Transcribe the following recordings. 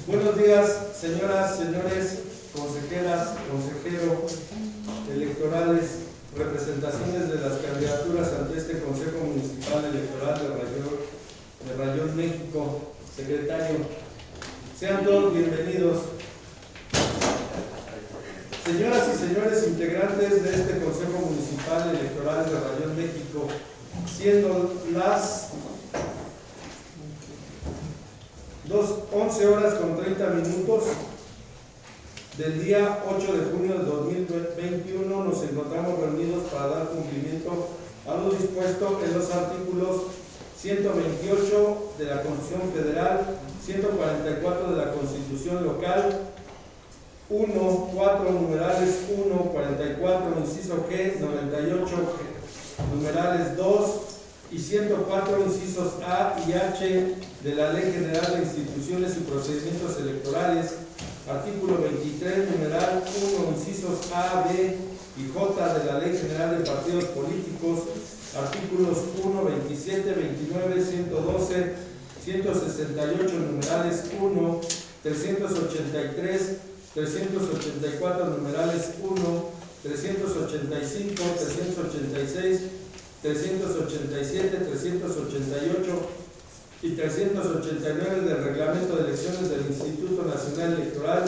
Buenos días, señoras, señores, consejeras, consejeros electorales, representaciones de las candidaturas ante este Consejo Municipal Electoral de Rayón México, secretario. Sean todos bienvenidos. Señoras y señores integrantes de este Consejo Municipal Electoral de Rayón México, siendo las 11 horas con 30 minutos del día 8 de junio de 2021, nos encontramos reunidos para dar cumplimiento a lo dispuesto en los artículos 128 de la Constitución Federal, 144 de la Constitución Local, 1, 4, numerales 1, 44, inciso G, 98, numerales 2 y 104, incisos A y H de la Ley General de Instituciones y Procedimientos Electorales, artículo 23, numeral 1, incisos A, B y J de la Ley General de Partidos Políticos, artículos 1, 27, 29, 112, 168, numerales 1, 383, 384, numerales 1, 385, 386, 387, 388 y 389 del Reglamento de Elecciones del Instituto Nacional Electoral,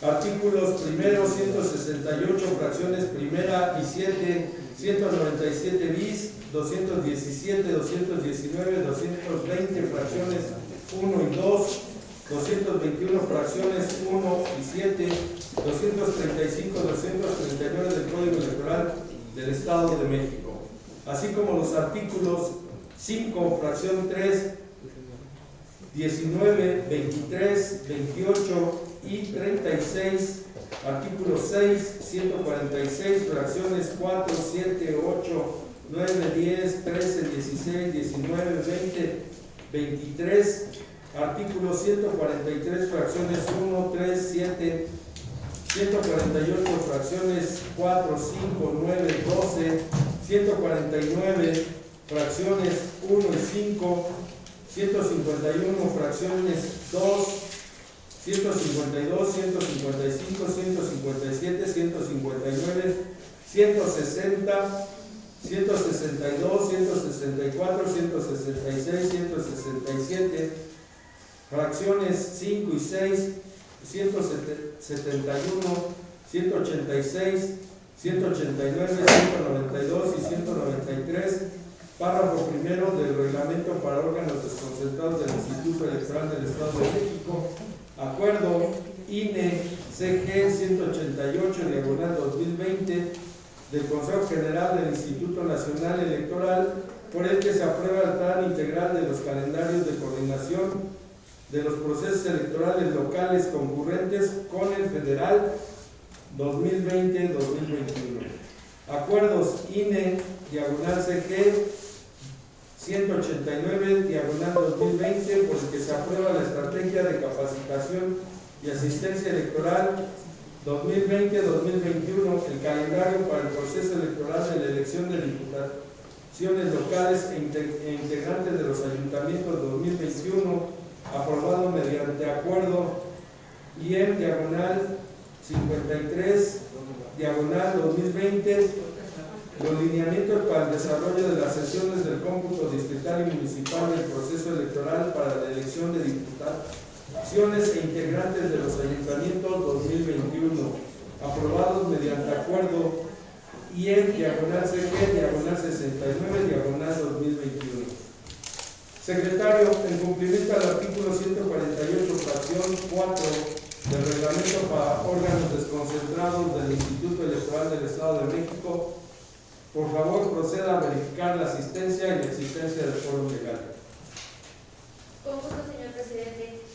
artículos primero, 168, fracciones primera y 7, 197 bis, 217, 219, 220, fracciones 1 y 2, 221, fracciones 1 y 7, 235, 239 del Código Electoral del Estado de México, así como los artículos 5, fracción 3, 19, 23, 28 y 36, artículo 6, 146, fracciones 4, 7, 8, 9, 10, 13, 16, 19, 20, 23, artículo 143, fracciones 1, 3, 7, 148, fracciones 4, 5, 9, 12, 149, fracciones 1 y 5, 151, fracciones 2, 152, 155, 157, 159, 160, 162, 164, 166, 167, fracciones 5 y 6, 171, 186, 189, 192 y 193, párrafo primero del Reglamento para órganos desconcentrados del Instituto Electoral del Estado de México, acuerdo INE CG 188 diagonal 2020 del Consejo General del Instituto Nacional Electoral, por el que se aprueba el plan integral de los calendarios de coordinación de los procesos electorales locales concurrentes con el federal 2020-2021. Acuerdos INE diagonal CG 189 diagonal 2020, por el que se aprueba la estrategia de capacitación y asistencia electoral 2020-2021, el calendario para el proceso electoral de la elección de diputaciones locales e integrantes de los ayuntamientos 2021, aprobado mediante acuerdo IEM diagonal 53 diagonal 2020, los lineamientos para el desarrollo de las sesiones del cómputo distrital y municipal del proceso electoral para la elección de diputaciones e integrantes de los ayuntamientos 2021, aprobados mediante acuerdo IEM diagonal CG diagonal 69 diagonal 2021. Secretario, en cumplimiento al artículo 148, fracción 4 del Reglamento para órganos desconcentrados del Instituto Electoral del Estado de México, por favor proceda a verificar la asistencia y la existencia del foro legal. Con gusto, señor presidente.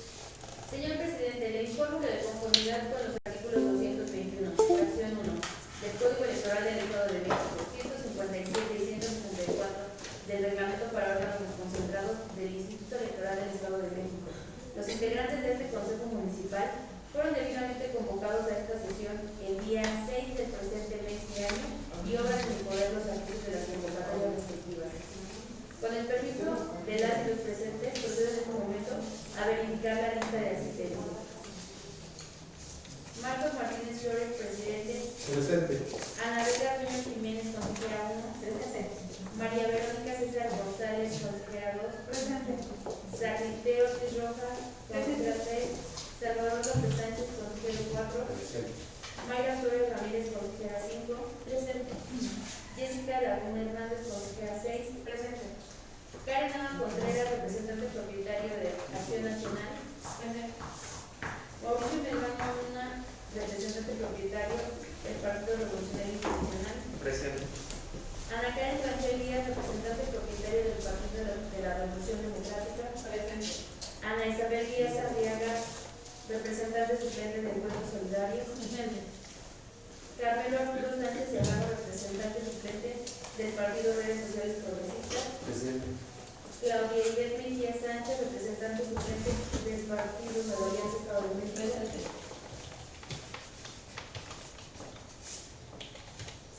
Señor presidente, le informo que de conformidad con los artículos 221, fracción 1 del Código Electoral del Estado de México, 157 y 164 del Reglamento para órganos desconcentrados del Instituto Electoral del Estado de México, los integrantes de este Consejo Municipal fueron debidamente convocados a esta sesión el día 6 del presente mes y año y obras en poder los artículos de las convocatorias respectivas. Con el permiso de las y los presentes, procedo en este momento a verificar la lista de Presente. Ana Rita Ruiz Jiménez, consejera 1. Presente. María Verónica César González, consejera 2. Presente. Sacriteo Ortiz Rojas, consejera 6. Salvador López Sánchez, consejero 4. Presente. Mayra Flores Ramírez, consejera 5. Presente. Jessica Laguna Hernández, consejera 6. Presente. Karen Ama Contreras, representante propietario de Acción Nacional. Presente. Mauricio Melgaño Luna, representante propietario del Partido Revolucionario Institucional. Presente. Ana Karen Rangel Díaz, representante propietario del Partido de la Revolución Democrática. Presente. Ana Isabel Díaz Arriaga, representante suplente del Pueblo Solidario. Presente. Carmelo Arturo Sánchez Serrano, representante suplente del Partido Redes Sociales Progresistas. Presente. Claudia Ivette Mejía Sánchez, representante suplente del Partido Nueva Alianza Estado de México. Presente.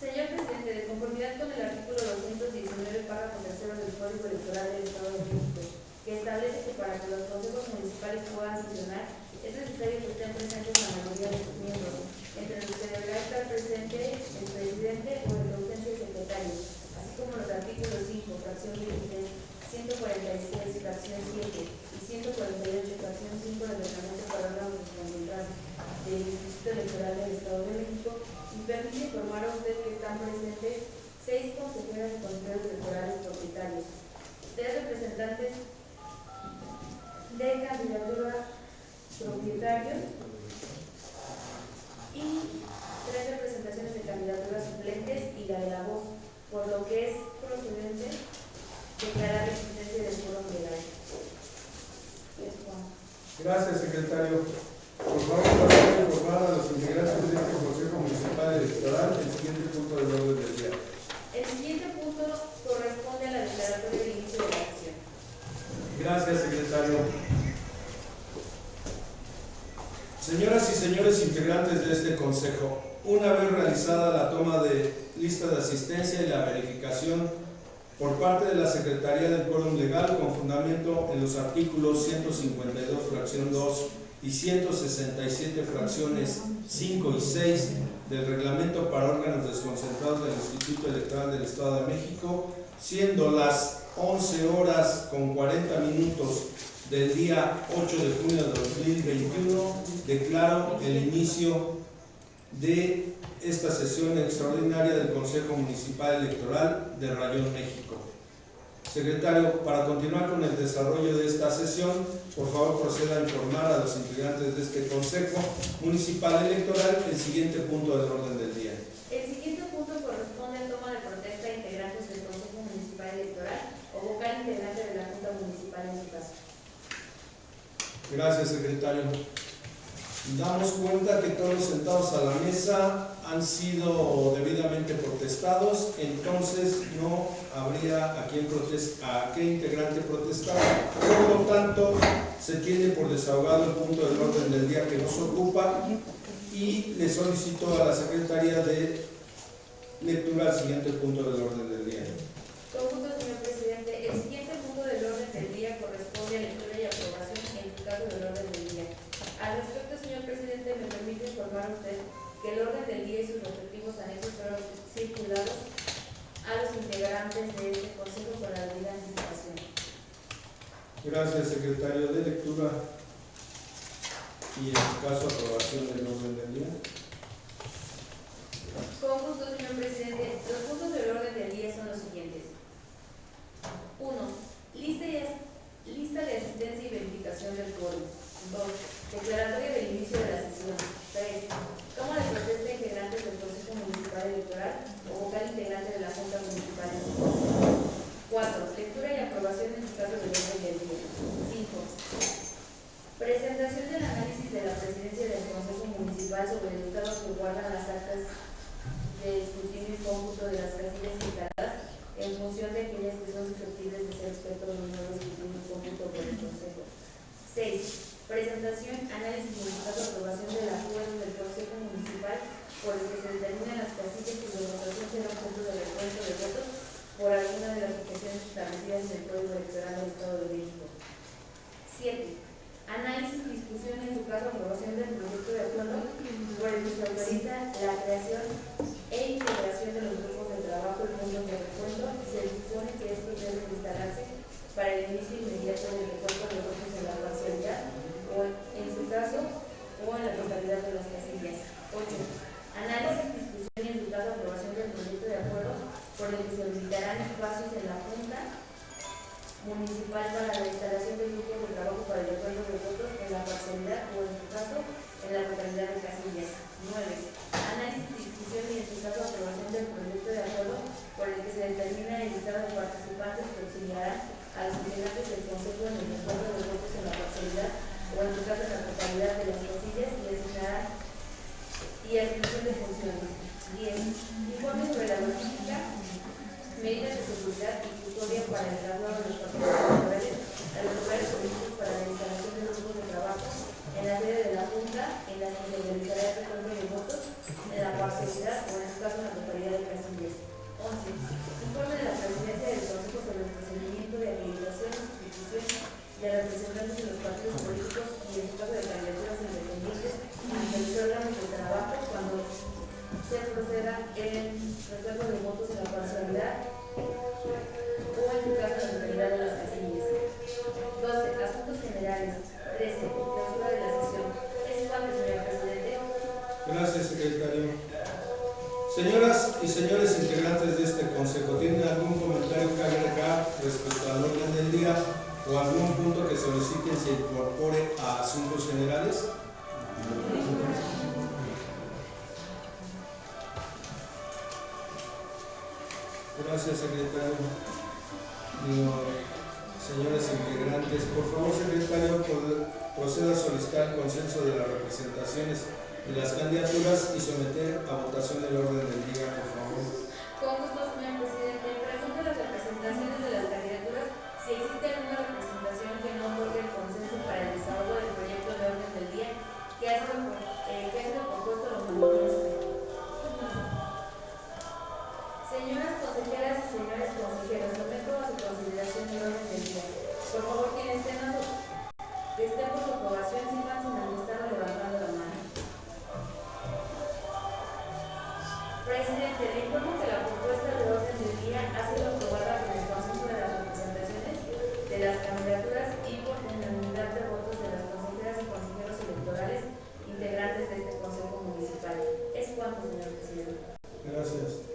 Señor presidente, de conformidad con el artículo 219, párrafo tercero del Código Electoral del Estado de México, que establece que para que los consejos municipales puedan sesionar, es necesario que estén presentes la mayoría de sus miembros, entre los que deberá estar presente el presidente o el de ausencia el secretario, así como los artículos 5, fracción 23, 146, fracción 7 y 148, fracción 5 del reglamento para órganos de control del Instituto Electoral del Estado de México, y permite informar a usted que están presentes 6 consejeras y consejeros electorales propietarios, 3 representantes de candidatura propietarios y 3 representaciones de candidaturas suplentes y la de la voz, por lo que es procedente declarar la existencia del quórum legal. Gracias, secretario. Por favor, pasar a informar a los integrantes de este Consejo Municipal Electoral el siguiente punto del orden del día. El siguiente punto corresponde a la declaratoria de inicio de la acción. Gracias, secretario. Señoras y señores integrantes de este Consejo, una vez realizada la toma de lista de asistencia y la verificación por parte de la Secretaría del Quórum Legal con fundamento en los artículos 152, fracción 2 y 167, fracciones 5 y 6 del Reglamento para órganos desconcentrados del Instituto Electoral del Estado de México, siendo las 11:40 del día 8 de junio de 2021, declaro el inicio de esta sesión extraordinaria del Consejo Municipal Electoral de Rayón, México. Secretario, para continuar con el desarrollo de esta sesión, por favor proceda a informar a los integrantes de este Consejo Municipal Electoral el siguiente punto del orden del día. El siguiente punto corresponde a toma de protesta de integrantes del Consejo Municipal Electoral o vocal integrante de la Junta Municipal en su caso. Gracias, secretario. Damos cuenta que todos los sentados a la mesa han sido debidamente protestados, entonces no habría a qué integrante protestar. Por lo tanto, se tiene por desahogado el punto del orden del día que nos ocupa y le solicito a la Secretaría de lectura al siguiente punto del orden del día. Con gusto, señor presidente. El siguiente punto del orden del día corresponde a lectura y aprobación en el caso del orden del día. Al respecto, señor presidente, me permite informar a usted que el orden del día y sus respectivos anexos fueron circulados a los integrantes de este Consejo con la debida anticipación. Gracias, secretario de lectura y en su caso aprobación del orden del día. Con gusto, señor presidente. Los puntos del orden del día son los siguientes. 1. Lista de asistencia y verificación del quórum. 2. Declaratoria del inicio de la sesión. 3. Toma de protesta de integrantes del Consejo Municipal Electoral o vocal integrante de la Junta Municipal. 4. Lectura y aprobación en su caso del orden del día. 5. Presentación del análisis de la presidencia del Consejo Municipal sobre el estado que guardan las actas de escrutinio y cómputo de las casillas instaladas en función de aquellas que son susceptibles de ser objeto de un nuevo escrutinio y cómputo por el Consejo. 6. Presentación, análisis y en su caso aprobación del acuerdo del Consejo Municipal por el que se determinan las casillas cuya votación será objeto de recuento de votos por alguna de las objeciones establecidas en el Código Electoral del Estado de México. 7. Análisis y discusión en su caso aprobación del proyecto de acuerdo por el que se autoriza la creación municipal para la instalación de grupos de trabajo para el recuento de votos en la parcialidad o, en su caso, en la totalidad de casillas. 9. Análisis, discusión y, en su caso, aprobación del proyecto de acuerdo por el que se determina el listado de participantes que auxiliarán a los integrantes del Consejo en el recuento de votos en la parcialidad o, en su caso, en la totalidad de las casillas y asignarán y asignación de funciones. 10. Informe sobre la logística, medidas de seguridad y custodia para el traslado de los papeles electorales a los lugares políticos para la instalación de los grupos de trabajo en la sede de la Junta, en la que se realizará el recuento de votos en la parcialidad o, en su caso, en la totalidad de casillas. 11. Informe de la Presidencia del Consejo sobre el procedimiento de habilitación y sustitución de representantes de los partidos políticos y, en su caso, de candidaturas independientes ante los órganos de trabajo cuando se proceda en recuento de votos en la parcialidad o, en su caso, en la totalidad de las casillas. 12. Asuntos generales. 13. Clausura de la sesión. Es cuanto, señor presidente. Gracias, secretario. Señoras y señores integrantes de este consejo, ¿tienen algún comentario que agregar respecto al orden del día o algún punto que soliciten se incorpore a asuntos generales? Gracias, secretario. Señores integrantes, por favor, secretario, proceda a solicitar el consenso de las representaciones de las candidaturas y someter a votación el orden del día, por favor. Con gusto, señor presidente. Pregunto las representaciones de las candidaturas si existe alguna representación que no otorgue el consenso para el desahogo del proyecto de orden del día que ha sido propuesto a los miembros. Señoras consejeras y señores consejeros, someto a su consideración el orden del día. Por favor, quienes estén por su aprobación, sigan sin estar levantando la mano. Presidente, le informo que la propuesta de orden del día ha sido aprobada por el consenso de las representaciones de las candidaturas y por unanimidad de votos de las consejeras y consejeros electorales integrantes de este Consejo Municipal. Es cuanto, señor presidente. Gracias.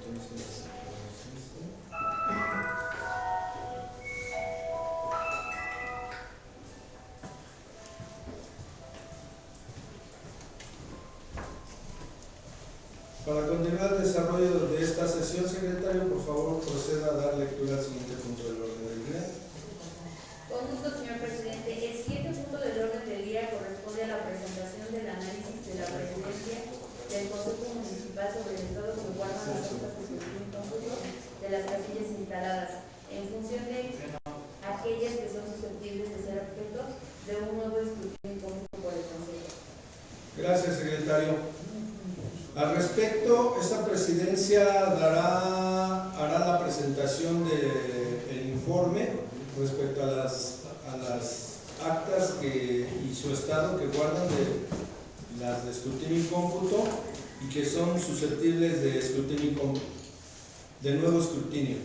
Entonces, para continuar el desarrollo de esta sesión, secretario, por favor, proceda a dar lectura al siguiente punto del orden del día. Con gusto, señor presidente. El siguiente punto del orden del día corresponde a la presentación del análisis de la presidencia del Consejo Municipal sobre el estado que guardan las hojas de escrutinio cómputo de las casillas instaladas, en función de aquellas que son susceptibles de ser objeto de un nuevo escrutinio cómputo por el Consejo. Gracias, secretario. Al respecto, esta presidencia hará la presentación del informe respecto a las actas y su estado que guardan las de escrutinio y cómputo y que son susceptibles de escrutinio y cómputo, de nuevo escrutinio.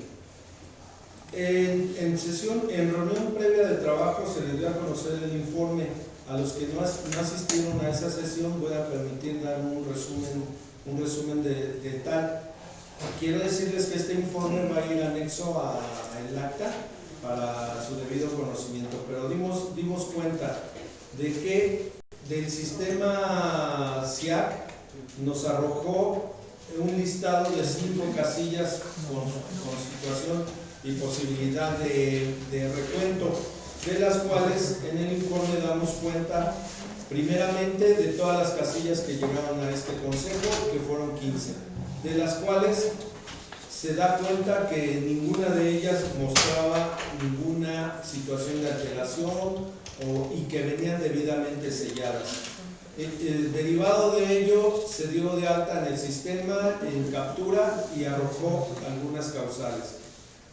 En reunión previa de trabajo se les dio a conocer el informe. A los que no asistieron a esa sesión voy a permitir dar un resumen de tal. Quiero decirles que este informe va a ir anexo al acta para su debido conocimiento, pero dimos cuenta de que del sistema SIAC nos arrojó un listado de 5 casillas con situación y posibilidad de recuento, de las cuales en el informe damos cuenta primeramente de todas las casillas que llegaron a este consejo, que fueron 15, de las cuales se da cuenta que ninguna de ellas mostraba ninguna situación de alteración y que venían debidamente selladas. Derivado de ello, se dio de alta en el sistema en captura y arrojó algunas causales.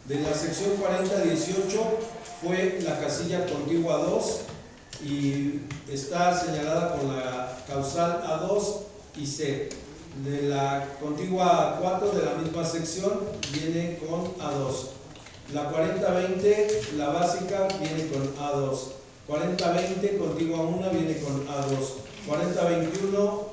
De la sección 4018 fue la casilla contigua 2 y está señalada con la causal A2 y C. De la contigua 4 de la misma sección viene con A2. La 4020, la básica, viene con A2. 4020, contigua 1, viene con A2. 4021,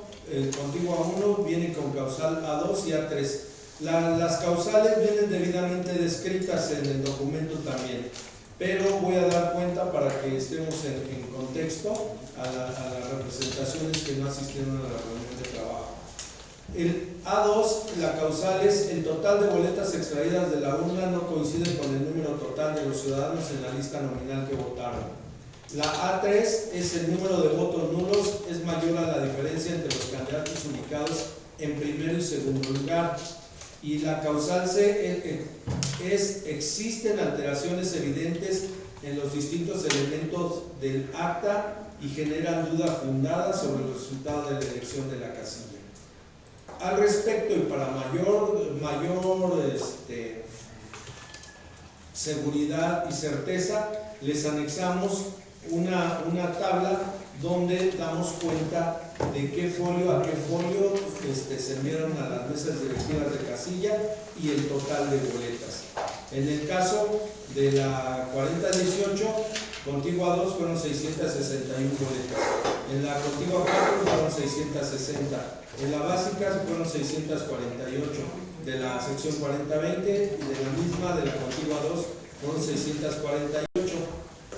contigua 1, viene con causal A2 y A3. Las causales vienen debidamente descritas en el documento también, pero voy a dar cuenta para que estemos en contexto a las representaciones que no asistieron a la reunión de trabajo. El A2, la causal es: el total de boletas extraídas de la urna no coincide con el número total de los ciudadanos en la lista nominal que votaron. La A3 es: el número de votos nulos es mayor a la diferencia entre los candidatos ubicados en primero y segundo lugar. Y la causal C es: existen alteraciones evidentes en los distintos elementos del acta y generan duda fundada sobre el resultado de la elección de la casilla. Al respecto, y para mayor seguridad y certeza, les anexamos una tabla donde damos cuenta de qué folio a qué folio se enviaron a las mesas directivas de casilla y el total de boletas. En el caso de la 4018, contigua 2 fueron 661 boletas, en la contigua 4 fueron 660, en la básica fueron 648, de la sección 4020 y de la misma de la contigua 2 fueron 648,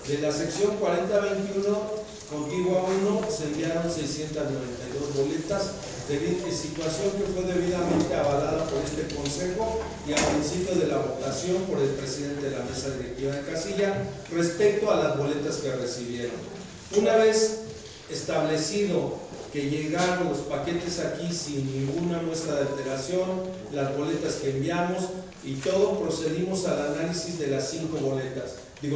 de la sección 4021 contigua 1 se enviaron 692 boletas, situación que fue debidamente avalada por este consejo y a principio de la votación por el presidente de la mesa directiva de casilla respecto a las boletas que recibieron. Una vez establecido que llegaron los paquetes aquí sin ninguna muestra de alteración, las boletas que enviamos y todo, procedimos al análisis de las 5 boletas, de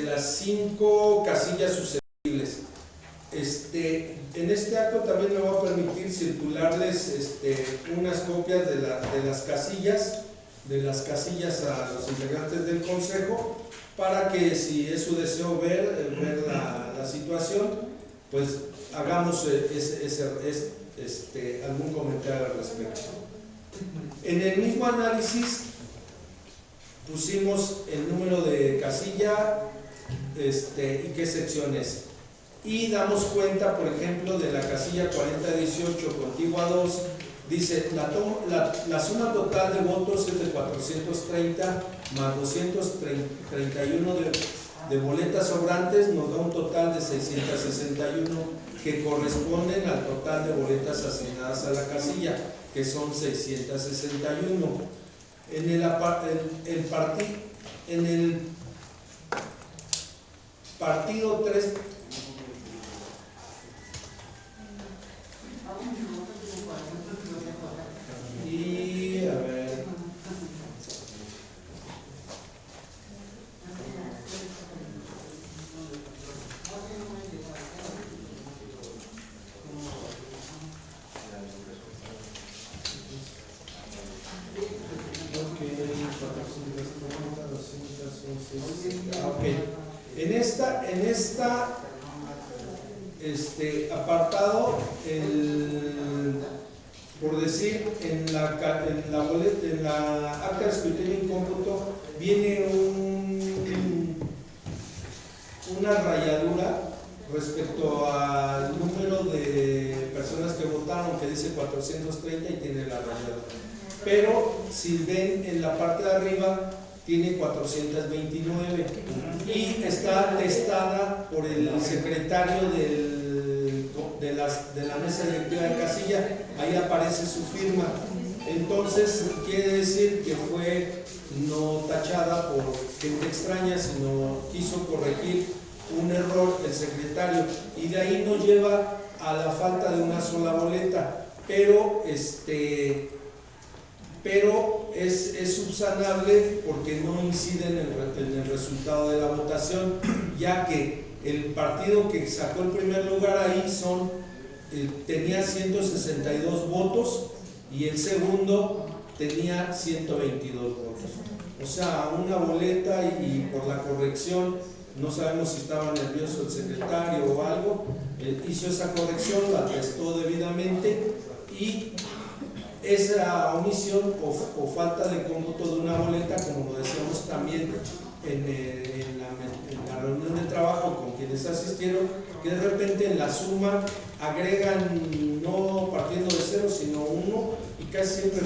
las 5 casillas susceptibles. En este acto también me voy a permitir circularles unas copias de las casillas a los integrantes del consejo, para que, si es su deseo ver la situación, pues hagamos algún comentario al respecto. En el mismo análisis pusimos el número de casilla y qué sección es. Y damos cuenta, por ejemplo, de la casilla 4018 contigua 2, dice: la suma total de votos es de 430 más 231 de boletas sobrantes, nos da un total de 661, que corresponden al total de boletas asignadas a la casilla, que son 661. En el partido 3, y a ver, en esta apartado, por decir, en la acta de escrutinio en cómputo viene una rayadura respecto al número de personas que votaron, que dice 430 y tiene la rayadura. Pero si ven en la parte de arriba, tiene 429 y está atestada por el secretario de la mesa directiva de casilla. Ahí aparece su firma. Entonces quiere decir que fue no tachada por gente extraña, sino quiso corregir un error el secretario, y de ahí nos lleva a la falta de una sola boleta, pero es subsanable porque no incide en el resultado de la votación, ya que el partido que sacó el primer lugar ahí tenía 162 votos y el segundo tenía 122 votos. O sea, una boleta, y por la corrección, no sabemos si estaba nervioso el secretario o algo, hizo esa corrección, la atestó debidamente, y esa omisión o falta de cómputo de una boleta, como lo decíamos también, en la reunión de trabajo con quienes asistieron, que de repente en la suma agregan no partiendo de cero sino 1 y casi siempre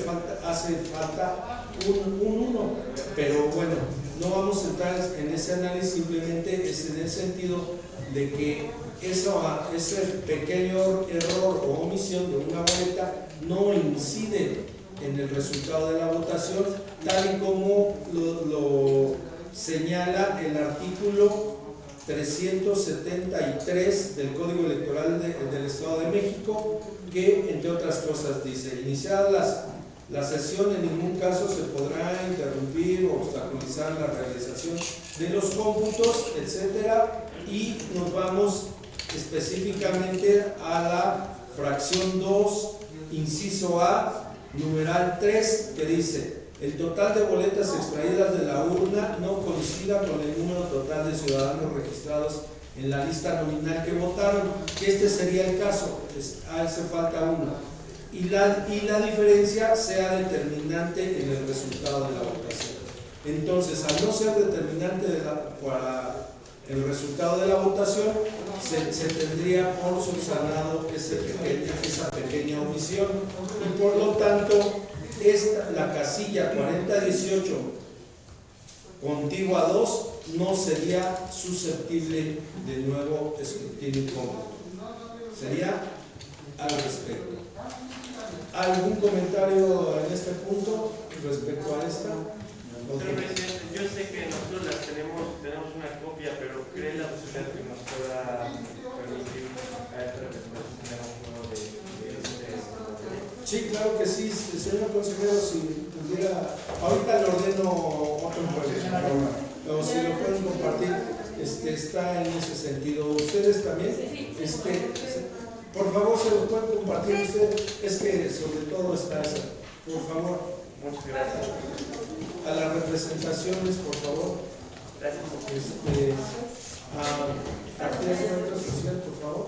hace falta un 1, pero bueno, no vamos a entrar en ese análisis, simplemente es en el sentido de que ese pequeño error o omisión de una boleta no incide en el resultado de la votación, tal y como lo señala el artículo 373 del Código Electoral del Estado de México, que entre otras cosas dice: iniciada la sesión, en ningún caso se podrá interrumpir o obstaculizar la realización de los cómputos, etcétera, y nos vamos específicamente a la fracción 2, inciso A, numeral 3, que dice: el total de boletas extraídas de la urna no coincida con el número total de ciudadanos registrados en la lista nominal que votaron, que este sería el caso, hace falta 1, y la diferencia sea determinante en el resultado de la votación. Entonces, al no ser determinante para el resultado de la votación, se tendría por subsanado esa pequeña omisión, y por lo tanto la casilla 4018 contigua 2 no sería susceptible de nuevo escrutinio y cómputo. Sería al respecto. ¿Algún comentario en este punto respecto a esta? Señor presidente, yo sé que nosotros tenemos una copia, pero ¿cree la posibilidad que nos pueda permitir a esta representación tener un juego de Sí, claro que sí, señor consejero, si pudiera, ahorita le ordeno otro juego, o si lo pueden compartir, está en ese sentido. ¿Ustedes también? Por favor, se lo pueden compartir ustedes, es que sobre todo está eso, por favor. Muchas gracias. A las representaciones, por favor. Gracias. Actividad de encuentro social, por favor.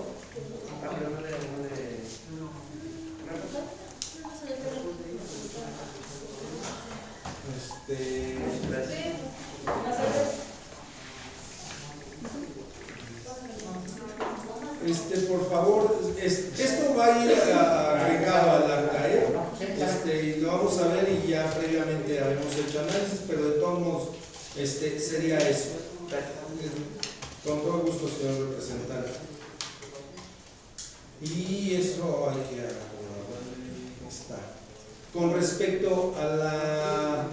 Por favor, esto va a ir agregado al acta, y lo vamos a ver y ya previamente habíamos hecho análisis, pero de todos modos sería eso. Con todo gusto, señor representante. Y eso hay que está. Con respecto a la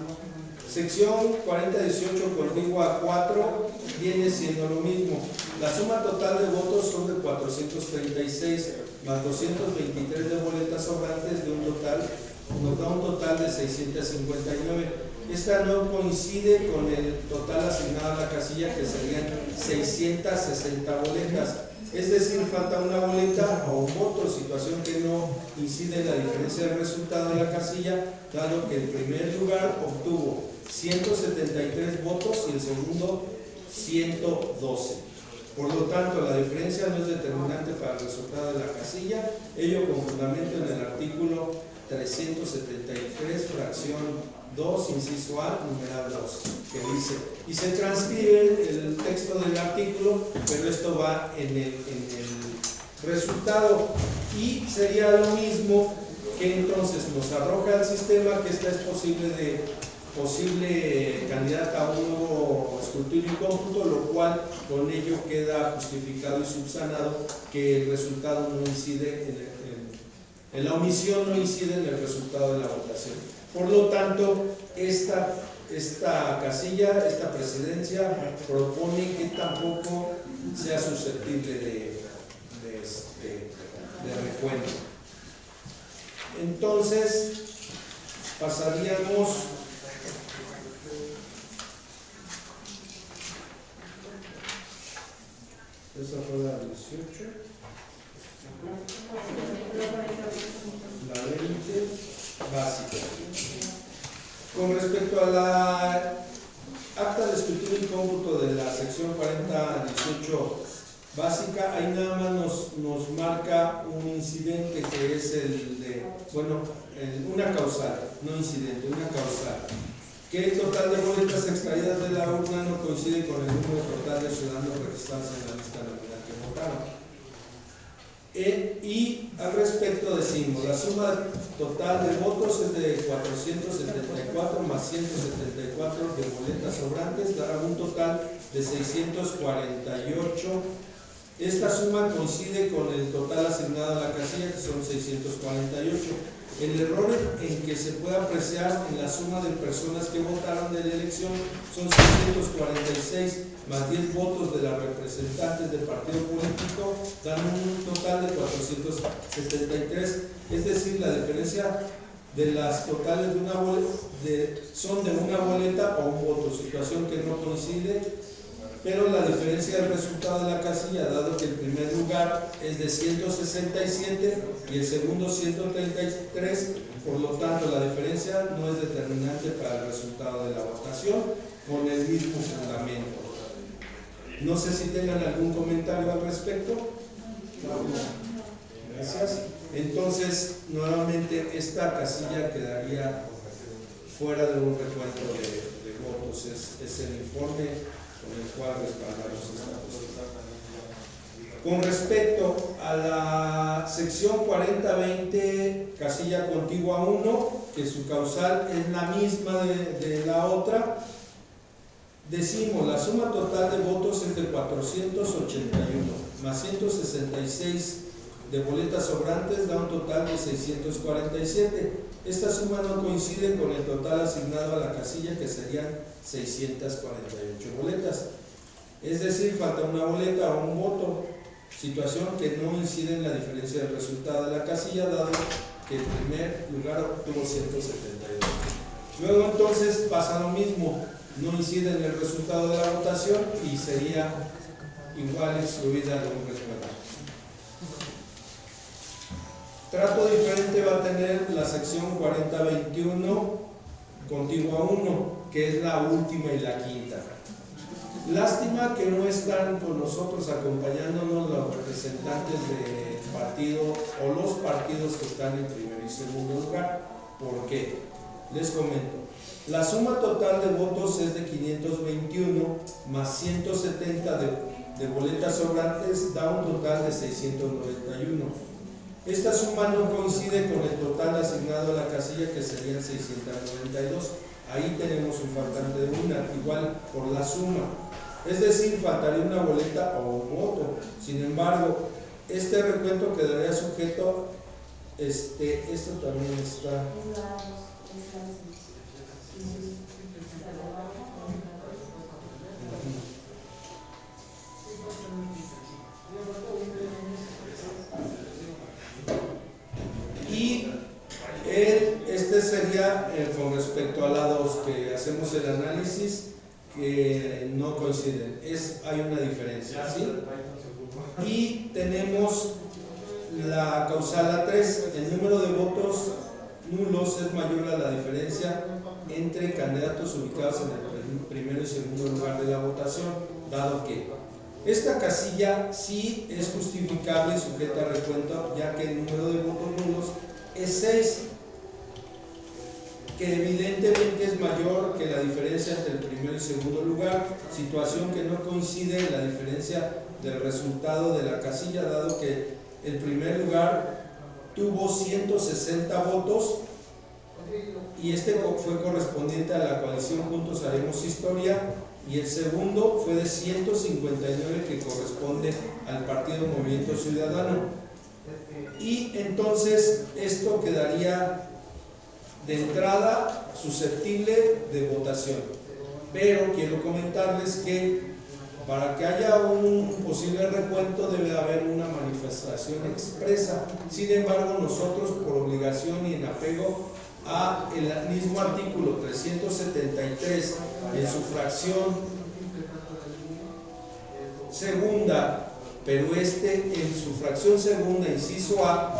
sección 4018 contigua 4, viene siendo lo mismo. La suma total de votos son de 436 más 223 de boletas sobrantes, nos da un total de 659. Esta no coincide con el total asignado a la casilla, que serían 660 boletas. Es decir, falta una boleta o un voto, situación que no incide en la diferencia del resultado de la casilla, dado que el primer lugar obtuvo 173 votos y el segundo 112. Por lo tanto, la diferencia no es determinante para el resultado de la casilla, ello con fundamento en el artículo 373, fracción 2, inciso A, numeral 2, que dice, y se transcribe el texto del artículo, pero esto va en el resultado, y sería lo mismo que entonces nos arroja el sistema que esta es posible candidata a un nuevo escrutinio y cómputo, lo cual con ello queda justificado y subsanado que el resultado no incide en la omisión no incide en el resultado de la votación. Por lo tanto, esta casilla, esta presidencia propone que tampoco sea susceptible de recuento. Entonces, pasaríamos esa fue la 18, la 20 básica. Con respecto a la acta de escrutinio y cómputo de la sección 4018 básica, ahí nada más nos marca un incidente, que es el de, una causal, no incidente, una causal, que el total de boletas extraídas de la urna no coincide con el número total de ciudadanos registrados en la lista nominal que votaron. Y al respecto decimos, la suma total de votos es de 474 más 174 de boletas sobrantes, dará un total de 648. Esta suma coincide con el total asignado a la casilla, que son 648. El error en que se puede apreciar en la suma de personas que votaron de la elección son 646 más 10 votos de las representantes del partido político, dan un total de 473, es decir, la diferencia de las totales de una boleta son de una boleta o un voto, situación que no coincide, pero la diferencia del resultado de la casilla, dado que el primer lugar es de 167 y el segundo 133, por lo tanto la diferencia no es determinante para el resultado de la votación con el mismo fundamento. No sé si tengan algún comentario al respecto. Gracias. Entonces, nuevamente esta casilla quedaría fuera de un recuento de votos. Es el informe con el cual respaldamos esta posición. Con respecto a la sección 4020, casilla contigua 1, que su causal es la misma de la otra, decimos, la suma total de votos es de 481, más 166 de boletas sobrantes, da un total de 647. Esta suma no coincide con el total asignado a la casilla, que serían 648 boletas. Es decir, falta una boleta o un voto, situación que no incide en la diferencia del resultado de la casilla, dado que el primer lugar obtuvo 172. Luego entonces pasa lo mismo, no incide en el resultado de la votación y sería igual excluida de un respeto. Trato diferente va a tener la sección 4021, contigua 1, que es la última y la quinta. Lástima que no están con nosotros acompañándonos los representantes del partido o los partidos que están en primer y segundo lugar. ¿Por qué? Les comento. La suma total de votos es de 521 más 170 de boletas sobrantes, da un total de 691. Esta suma no coincide con el total asignado a la casilla, que serían 692. Ahí tenemos un faltante de una, igual por la suma. Es decir, faltaría una boleta o un voto. Sin embargo, este recuento quedaría sujeto, esto también está. Y este sería con respecto a la 2, que hacemos el análisis, que no coinciden, hay una diferencia, ¿sí? Y tenemos la causal a 3, el número de votos nulos es mayor a la diferencia entre candidatos ubicados en el primero y segundo lugar de la votación, dado que esta casilla sí es justificable y sujeta a recuento, ya que el número de votos nulos es 6, que evidentemente es mayor que la diferencia entre el primero y segundo lugar, situación que no coincide en la diferencia del resultado de la casilla, dado que el primer lugar tuvo 160 votos y este fue correspondiente a la coalición Juntos Haremos Historia, y el segundo fue de 159, que corresponde al partido Movimiento Ciudadano. Y entonces esto quedaría de entrada susceptible de votación, pero quiero comentarles que para que haya un posible recuento debe haber una manifestación expresa. Sin embargo, nosotros, por obligación y en apego a el mismo artículo 373 en su fracción segunda, pero en su fracción segunda, inciso A,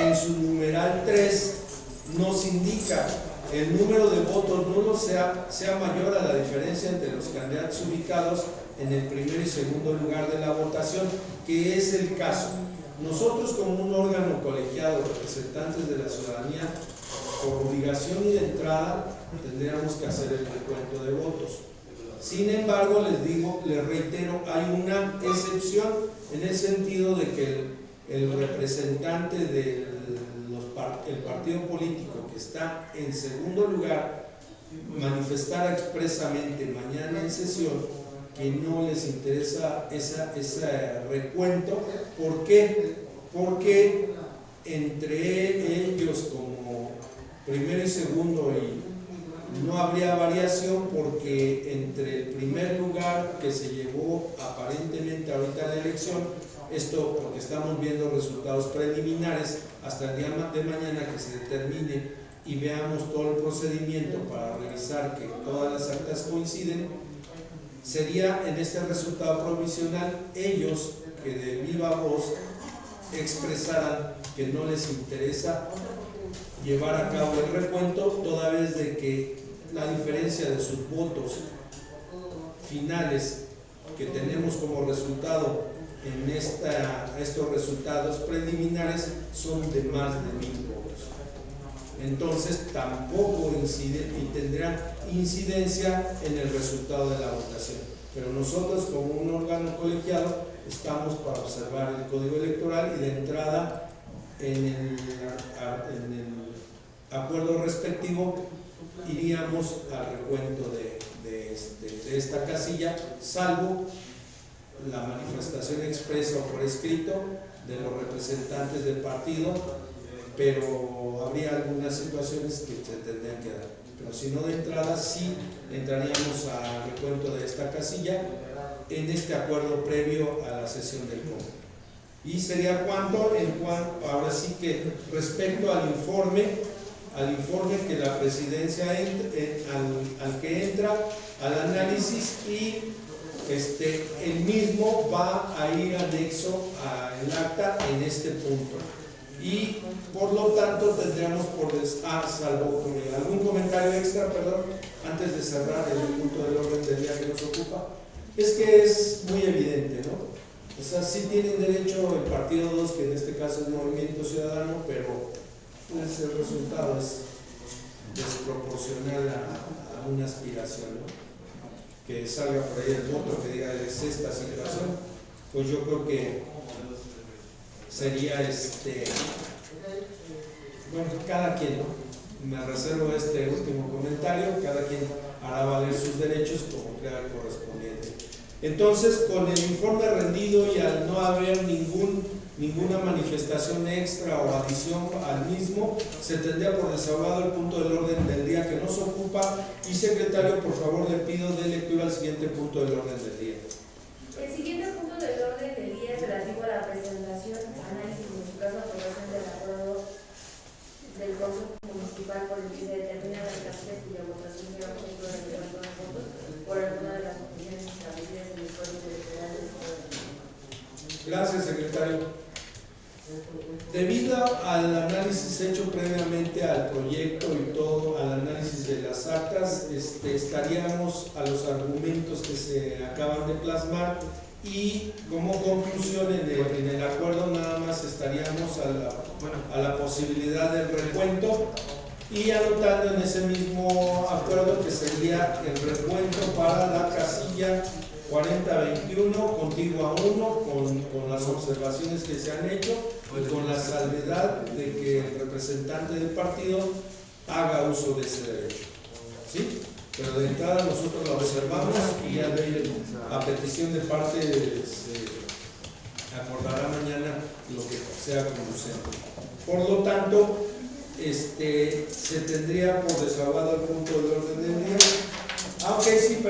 en su numeral 3, nos indica el número de votos nulos sea mayor a la diferencia entre los candidatos ubicados en el primer y segundo lugar de la votación, que es el caso. Nosotros, como un órgano colegiado, representantes de la ciudadanía, por obligación y de entrada tendríamos que hacer el recuento de votos. Sin embargo, les reitero, hay una excepción en el sentido de que el representante del partido político que está en segundo lugar manifestara expresamente mañana en sesión que no les interesa ese recuento. ¿Por qué? Porque entre ellos como primero y segundo no habría variación, porque entre el primer lugar que se llevó aparentemente ahorita la elección, esto porque estamos viendo resultados preliminares, hasta el día de mañana que se determine y veamos todo el procedimiento para revisar que todas las actas coinciden, sería en este resultado provisional ellos que de viva voz expresaran que no les interesa llevar a cabo el recuento, toda vez de que la diferencia de sus votos finales que tenemos como resultado en estos resultados preliminares son de más de 1000 votos. Entonces tampoco tendrán incidencia en el resultado de la votación. Pero nosotros, como un órgano colegiado, estamos para observar el código electoral y de entrada en el acuerdo respectivo iríamos al recuento de esta casilla, salvo la manifestación expresa o por escrito de los representantes del partido, pero habría algunas situaciones que se tendrían que dar. Pero si no, de entrada sí entraríamos al recuento de esta casilla en este acuerdo previo a la sesión del Congreso. Y sería ahora sí que respecto al informe que la presidencia al que entra al análisis, y el mismo va a ir anexo al acta en este punto. Y por lo tanto tendríamos salvo algún comentario extra, perdón, antes de cerrar el punto del orden del día que nos ocupa, es que es muy evidente, ¿no? O sea, sí tienen derecho el partido 2, que en este caso es Movimiento Ciudadano, pero pues el resultado es desproporcional a una aspiración, ¿no? Que salga por ahí el voto que diga es esta situación, pues yo creo que sería bueno, cada quien, ¿no? Me reservo este último comentario, cada quien hará valer sus derechos como crea correspondiente. Entonces, con el informe rendido y al no haber ninguna manifestación extra o adición al mismo, se tendría por desahogado el punto del orden del día que nos ocupa. Y secretario, por favor, le pido de lectura al siguiente punto del orden del día. El siguiente punto del orden del día es relativo a la presentación, análisis y en su caso aprobación del acuerdo del Consejo Municipal por el que se determina las casillas cuya votación será objeto de recuento de votos por alguna de las condiciones establecidas en el Código Electoral del Estado de México. Gracias, secretario. Debido al análisis hecho previamente al proyecto y todo, al análisis de las actas, estaríamos a los argumentos que se acaban de plasmar, y como conclusión en el acuerdo nada más estaríamos a la posibilidad del recuento, y anotando en ese mismo acuerdo que sería el recuento para la casilla 4021, contigua 1, con las observaciones que se han hecho y con la salvedad de que el representante del partido haga uso de ese derecho. ¿Sí? Pero de entrada nosotros lo observamos y ya a petición de parte se acordará mañana lo que sea conducente. Por lo tanto, se tendría por desahogado el punto del orden del día. Ok, sí,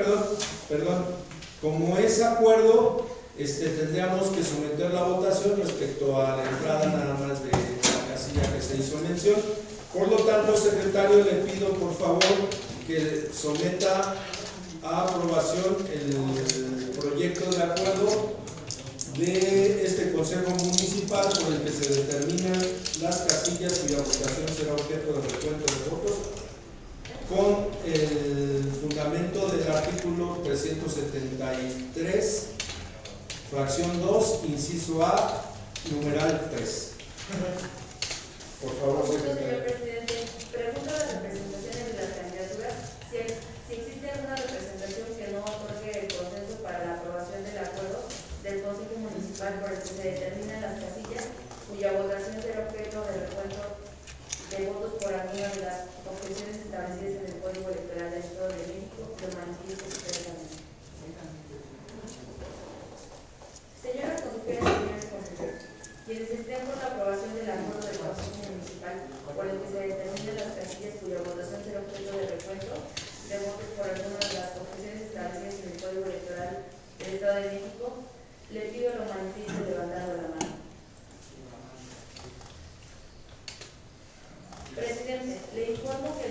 perdón. Como es acuerdo, tendríamos que someter la votación respecto a la entrada nada más de la casilla que se hizo mención. Por lo tanto, secretario, le pido por favor que someta a aprobación el proyecto de acuerdo de este Consejo Municipal por el que se determinan las casillas cuya votación será objeto de recuento de votos, con el fundamento del artículo 373, fracción 2, inciso A, numeral 3. Por favor, secretario. Señor presidente, pregunta a la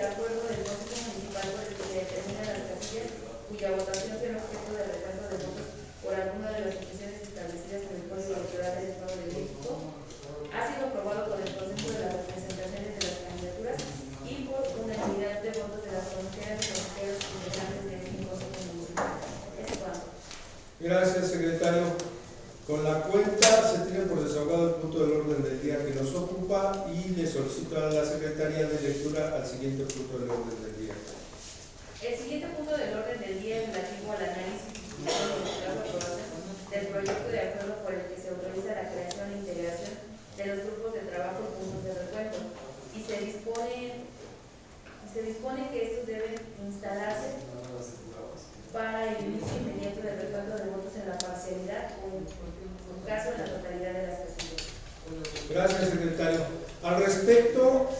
del acuerdo del Consejo Municipal por el que se determinan las casillas cuya votación será objeto de recuento de votos por alguna de las instituciones establecidas en el Código Electoral del Estado de México, ha sido aprobado por el Consejo de las Representaciones de las Candidaturas y por unanimidad de votos de las consejeras y consejeros integrantes de este Consejo Municipal. Es cuanto. Gracias, secretario. Con la cuenta se tiene por desahogado el punto del orden del día que nos ocupa y le solicito a la Secretaría de lectura al siguiente punto del orden del día. El siguiente punto del orden del día es relativo al análisis y aprobación del proyecto de acuerdo por el que se autoriza la creación e integración de los grupos de trabajo y puntos de recuento y se dispone que estos deben instalarse para el inicio inmediato del recuento de votos en la parcialidad o en su caso en la totalidad de las casillas. Gracias, secretario. Al respecto,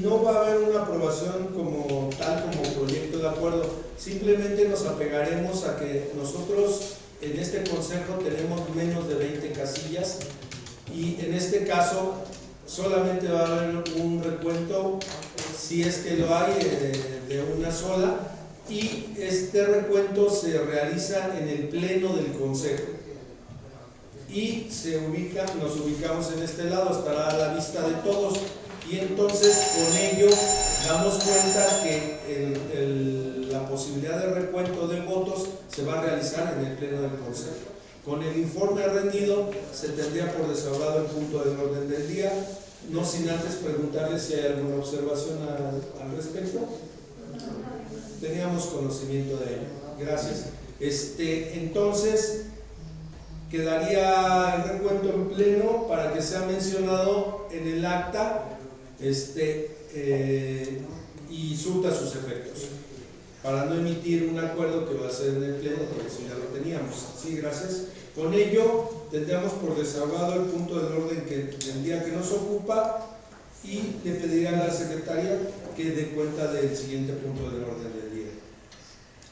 no va a haber una aprobación como tal, como proyecto de acuerdo. Simplemente nos apegaremos a que nosotros en este consejo tenemos menos de 20 casillas y en este caso solamente va a haber un recuento, si es que lo hay, de una sola, y este recuento se realiza en el pleno del consejo y nos ubicamos en este lado, estará a la vista de todos y entonces con ello damos cuenta que la posibilidad de recuento de votos se va a realizar en el pleno del consejo. Con el informe rendido se tendría por desahogado el punto del orden del día, no sin antes preguntarle si hay alguna observación al respecto. Teníamos conocimiento de ello. Gracias. Entonces, quedaría el recuento en pleno para que sea mencionado en el acta y surta sus efectos, para no emitir un acuerdo que va a ser en el pleno, porque si ya lo teníamos. Sí, gracias. Con ello, tendríamos por desahogado el punto del orden del día que nos ocupa y le pediría a la secretaria que dé cuenta del siguiente punto del orden del día.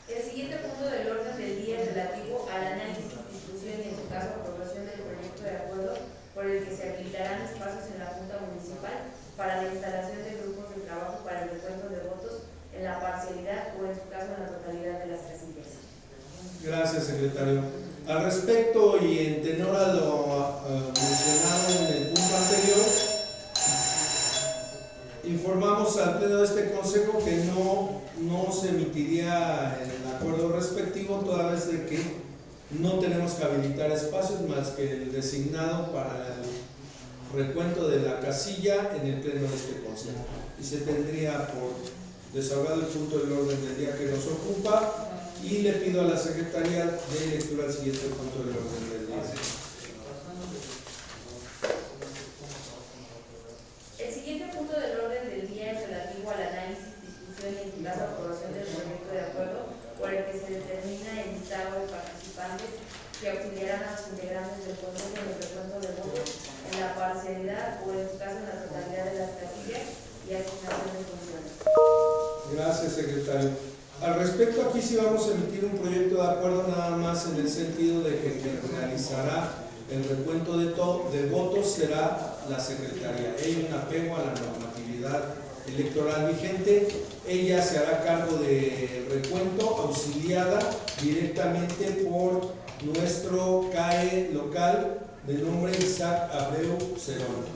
El siguiente punto del orden del día es relativo al análisis, discusión y en su caso aprobación del proyecto de acuerdo por el que se habilitarán espacios en la Junta Municipal para la instalación de grupos de trabajo para el recuento de votos en la parcialidad o en su caso en la totalidad de las casillas. Gracias, secretario. Al respecto y en tenor a lo mencionado en el punto anterior, informamos al pleno de este consejo que no se emitiría el acuerdo respectivo, toda vez de que no tenemos que habilitar espacios más que el designado para el recuento de la casilla en el pleno de este consejo. Y se tendría por desahogado el punto del orden del día que nos ocupa y le pido a la secretaria de lectura el siguiente punto del orden del día. El siguiente punto del orden del día es relativo al análisis, discusión y en su caso aprobación del proyecto de acuerdo por el que se determina el listado de participantes que auxiliarán a los integrantes del consejo en el recuento de votos en la parcialidad o en su caso en la totalidad de las casillas y asignación de funciones. Gracias, secretario. Al respecto, aquí sí vamos a emitir un proyecto de acuerdo nada más en el sentido de que quien realizará el recuento de votos será la secretaria. Ella, en apego a la normatividad electoral vigente, ella se hará cargo del recuento auxiliada directamente por nuestro CAE local de nombre Isaac Abreu Cerón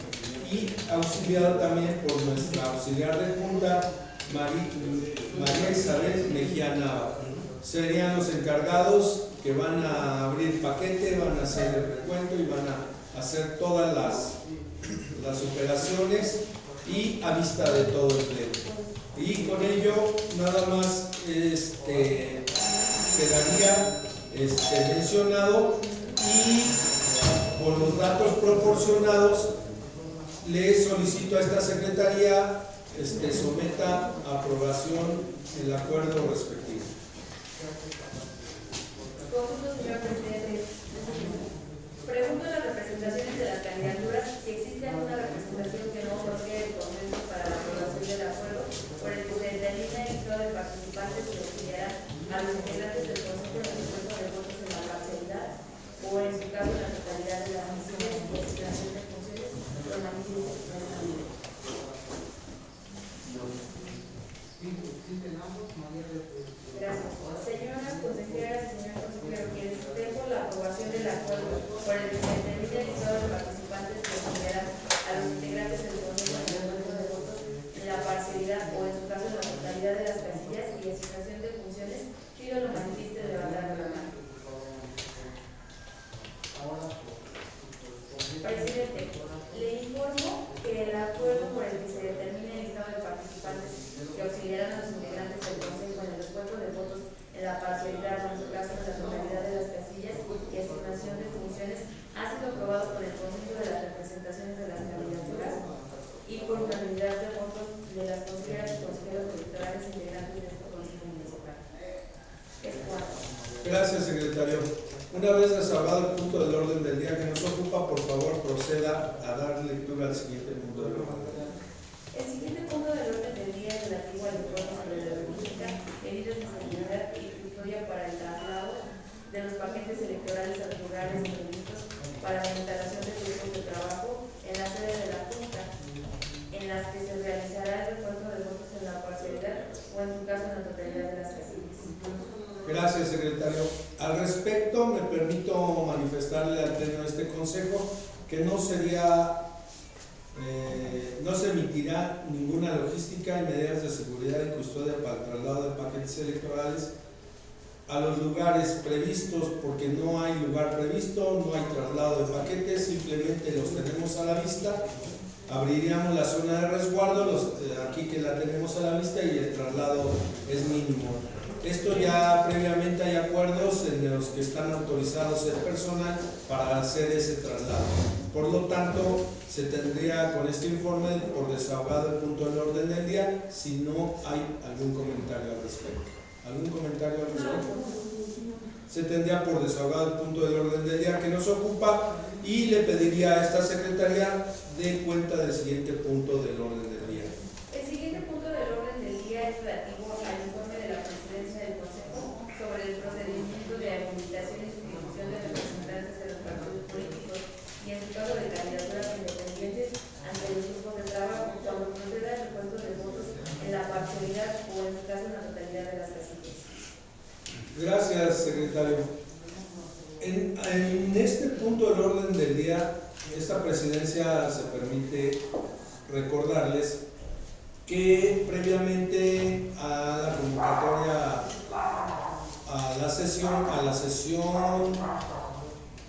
y auxiliada también por nuestra auxiliar de junta María Isabel Mejía Nava. Serían los encargados que van a abrir paquete, van a hacer el recuento y van a hacer todas las operaciones y a vista de todo el pleno. Y con ello nada más quedaría mencionado y con los datos proporcionados le solicito a esta secretaría someta a aprobación el acuerdo respectivo. Conjunto, señor presidente. Pregunto a las representaciones de las candidaturas si existe alguna representación que no otorgue el consenso para la aprobación del acuerdo por el que se determina el listado de participantes que auxiliarán a los integrantes del Consejo en el recuento de votos en la parcialidad o en su caso en la totalidad de las misiones y asignación de funciones con la misma. Gracias. Señoras consejeras y señor consejero, quienes estén por la aprobación del acuerdo por el que se determina el listado de participantes que consideran a los integrantes del Consejo en el número de votos en la parcialidad o en su caso en la totalidad de las casillas y asignación de funciones, pido lo manifieste levantando la mano. Presidente, le informo que el acuerdo por el que se determina el listado de participantes que auxiliarán a los integrantes del Consejo en el recuento de votos en la parcialidad o en su caso en la totalidad de las casillas y asignación de funciones ha sido aprobado por el Consejo de las Representaciones de las Candidaturas y por unanimidad de votos de las consejeras y consejeros electorales integrantes de este Consejo Municipal. Es cuatro. Gracias, secretario. Una vez desahogado el punto del orden del día que nos ocupa, por favor proceda a dar lectura al siguiente punto del orden del día. El siguiente punto del orden del día es relativo al informe sobre la logística, medidas de seguridad y custodia para el traslado de los paquetes electorales a los lugares previstos para la instalación de grupos de trabajo en la sede de la Junta, en las que se realizará el recuento de votos en la parcialidad o en su caso en la totalidad de las casillas. Gracias, secretario. Al respecto, me permito manifestarle al pleno de este consejo que no se emitirá ninguna logística y medidas de seguridad y custodia para el traslado de paquetes electorales a los lugares previstos, porque no hay lugar previsto, no hay traslado de paquetes, simplemente los tenemos a la vista. Abriríamos la zona de resguardo, aquí que la tenemos a la vista, y el traslado es mínimo. Esto ya previamente hay acuerdos en los que están autorizados el personal para hacer ese traslado. Por lo tanto, se tendría con este informe por desahogado el punto del orden del día, si no hay algún comentario al respecto. ¿Algún comentario al respecto? Se tendría por desahogado el punto del orden del día que nos ocupa y le pediría a esta secretaría de cuenta del siguiente punto del orden del día. El siguiente punto del orden del día es relativo al informe de la Presidencia del Consejo sobre el procedimiento de habilitación y sustitución de representantes de los partidos políticos y en su caso de candidaturas independientes ante los grupos de trabajo cuando proceda el recuento de votos en la parcialidad o en su caso en la totalidad de las casillas. Gracias, secretario. En este punto del orden del día, esta presidencia se permite recordarles que previamente a la convocatoria a la sesión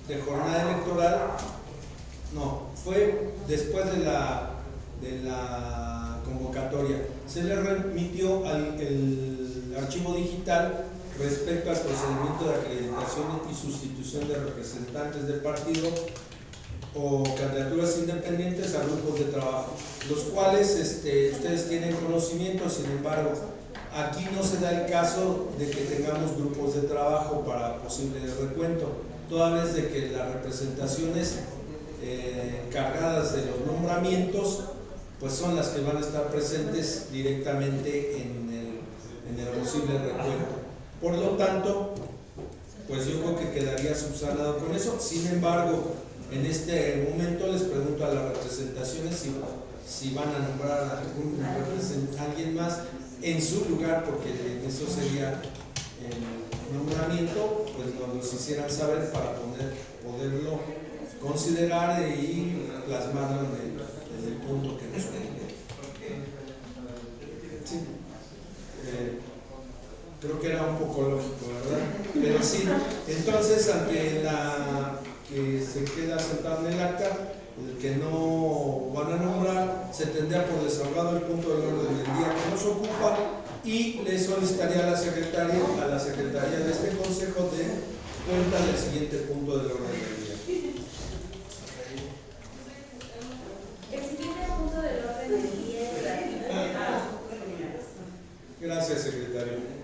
de jornada electoral, no, fue después de la convocatoria, se le remitió el archivo digital respecto al procedimiento de acreditación y sustitución de representantes del partido o candidaturas independientes a grupos de trabajo, los cuales ustedes tienen conocimiento. Sin embargo, aquí no se da el caso de que tengamos grupos de trabajo para posible recuento, toda vez de que las representaciones encargadas de los nombramientos pues son las que van a estar presentes directamente en el posible recuento. Por lo tanto, pues yo creo que quedaría subsanado con eso. Sin embargo, en este momento les pregunto a las representaciones si van a nombrar a alguien más en su lugar, porque eso sería el nombramiento, pues nos los hicieran saber para poderlo considerar y plasmarlo en el punto que nos ocupa. Sí. Creo que era un poco lógico, ¿verdad? Pero sí, entonces ante la que se queda sentado en el acta, el que no van a nombrar, se tendría por desahogado el punto del orden del día que nos ocupa y le solicitaría a la secretaría de este consejo de cuenta del siguiente punto del orden del día. El siguiente punto del orden del día es relativo a los asuntos generales. Gracias, secretario.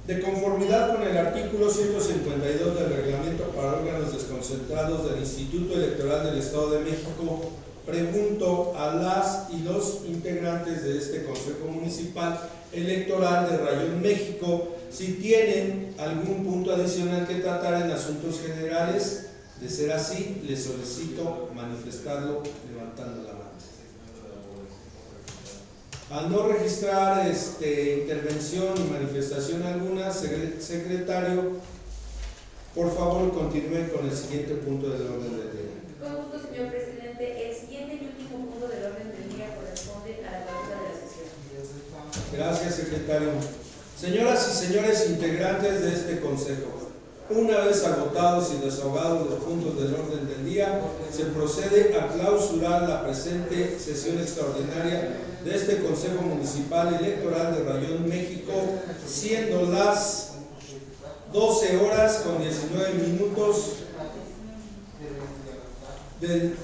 De conformidad con el artículo 152 del Reglamento para órganos desconcentrados del Instituto Electoral del Estado de México, pregunto a las y los integrantes de este Consejo Municipal Electoral de Rayón México si tienen algún punto adicional que tratar en asuntos generales. De ser así, les solicito manifestarlo levantando la mano. Al no registrar intervención y manifestación alguna, secretario, por favor continúen con el siguiente punto del orden del día. Con gusto, señor presidente. El siguiente y último punto del orden del día corresponde a la clausura de la sesión. Gracias, secretario. Señoras y señores integrantes de este consejo, una vez agotados y desahogados los puntos del orden del día, se procede a clausurar la presente sesión extraordinaria de este Consejo Municipal Electoral de Rayón México, siendo las 12 horas con 19 minutos del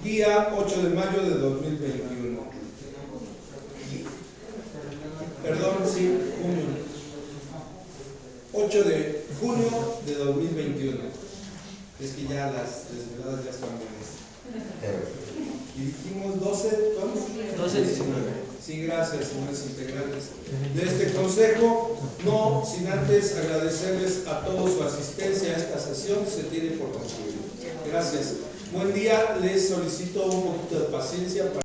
día 8 de mayo de 2021. Perdón, sí, junio. 8 de junio de 2021. Es que ya las desveladas ya están buenas. Y dijimos 12, ¿cuándo? 12-19. Sí, gracias, señores integrantes de este consejo. No sin antes agradecerles a todos su asistencia a esta sesión. Se tiene por concluido. Gracias. Buen día. Les solicito un poquito de paciencia para